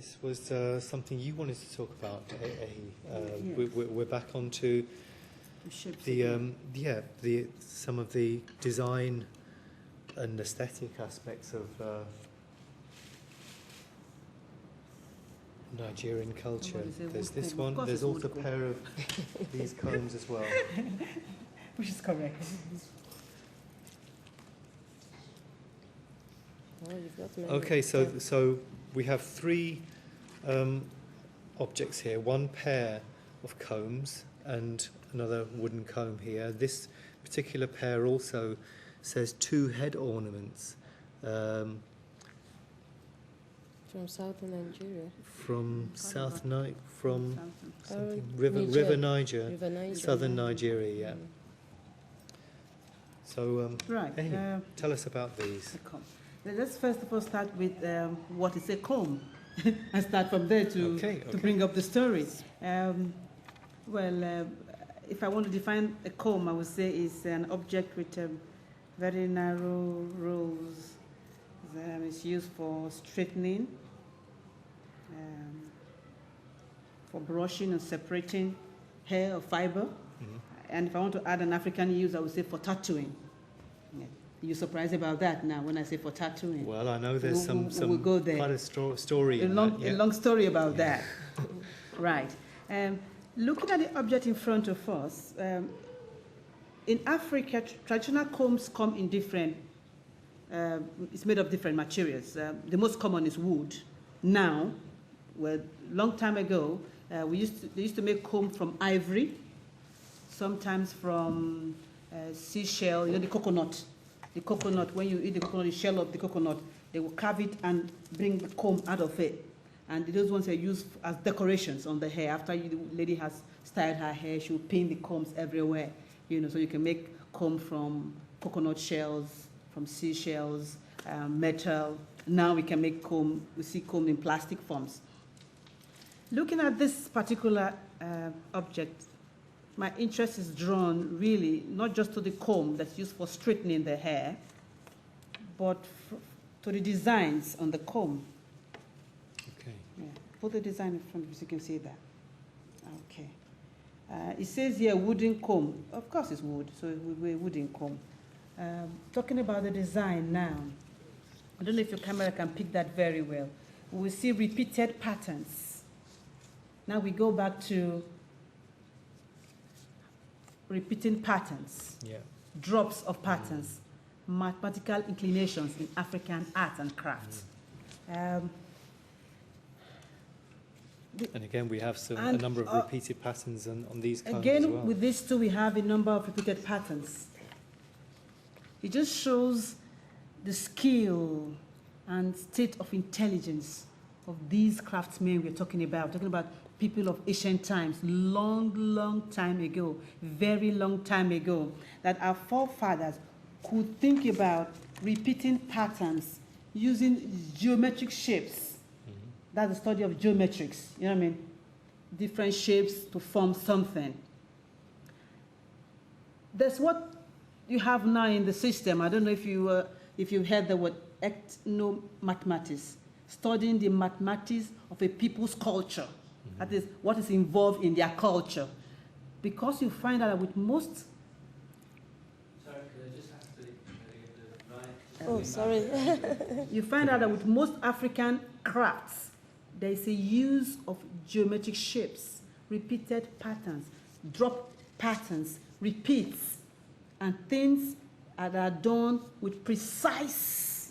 this was something you wanted to talk about. We're back onto some of the design and aesthetic aspects of Nigerian culture. There's this one. There's also a pair of these combs as well. Which is correct. Okay, so we have three objects here. One pair of combs and another wooden comb here. This particular pair also says 2 head ornaments. From southern Nigeria. From River Niger, southern Nigeria, yeah. So, anyway, tell us about these. Let's first of all start with what is a comb, and start from there to bring up the stories. If I want to define a comb, I would say it's an object with very narrow rows. It's used for straightening, for brushing and separating hair or fiber. Mm-hmm. And if I want to add an African use, I would say for tattooing. Yeah. You're surprised about that now when I say for tattooing? Well, I know there's we'll go there. Quite a story. A long story about that. Right. Looking at the object in front of us, in Africa, traditional combs come in different. It's made of different materials. The most common is wood. Now, long time ago, they used to make comb from ivory, sometimes from seashell. You know, the coconut. The coconut, when you eat the coconut, the shell of the coconut, they will carve it and bring the comb out of it. And those ones are used as decorations on the hair. After the lady has styled her hair, she will pin the combs everywhere. You know, so you can make comb from coconut shells, from seashells, metal. Now we can make comb. We see comb in plastic forms. Looking at this particular object, my interest is drawn really not just to the comb that's used for straightening the hair, but to the designs on the comb. Okay. Yeah. Put the design in front of you so you can see that. Okay. It says here wooden comb. Of course it's wood, so it will be a wooden comb. Talking about the design now, I don't know if your camera can pick that very well. We will see repeated patterns. Now we go back to repeating patterns, drops of patterns, mathematical inclinations in African art and crafts. And again, we have a number of repeated patterns on these combs as well. With these two, we have a number of repeated patterns. It just shows the skill and state of intelligence of these craftsmen we're talking about. We're talking about people of ancient times, long time ago, very long time ago, that our forefathers could think about repeating patterns using geometric shapes. Mm-hmm. That's the study of geometrics, you know what I mean? Different shapes to form something. That's what you have now in the system. I don't know if you heard the word ethnomathematics, studying the mathematics of a people's culture. That is what is involved in their culture. Because you find out that with most... Sorry, I just have to get the right... Oh, sorry. You find out that with most African crafts, there is a use of geometric shapes, repeated patterns, drop patterns, repeats, and things that are done with preciseness.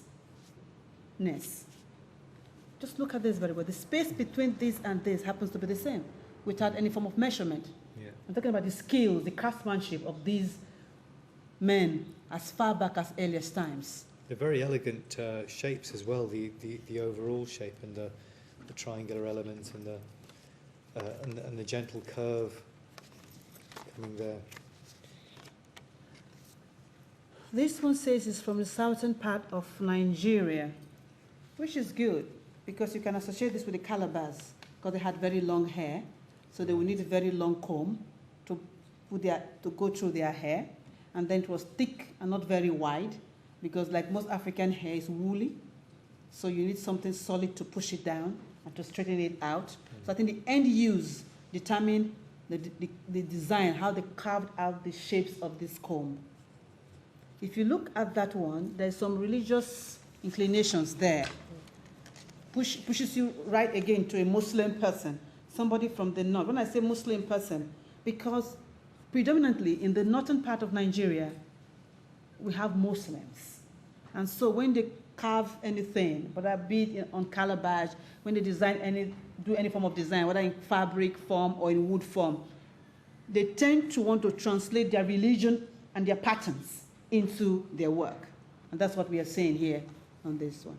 Just look at this very well. The space between this and this happens to be the same without any form of measurement. Yeah. I'm talking about the skills, the craftsmanship of these men as far back as earliest times. They're very elegant shapes as well, the overall shape and the triangular elements and the gentle curve coming there. This one says it's from the southern part of Nigeria, which is good, because you can associate this with the Calabars, because they had very long hair, so they would need a very long comb to go through their hair, and then it was thick and not very wide, because like most African hair is woolly, So you need something solid to push it down and to straighten it out. So I think the end use determine the design, how they carved out the shapes of this comb. If you look at that one, there's some religious inclinations there. Pushes you right again to a Muslim person, somebody from the north. When I say Muslim person, because predominantly in the northern part of Nigeria, we have Muslims. And so when they carve anything, whether be it on calabash, when they do any form of design, whether in fabric form or in wood form, they tend to want to translate their religion and their patterns into their work. And that's what we are saying here on this one.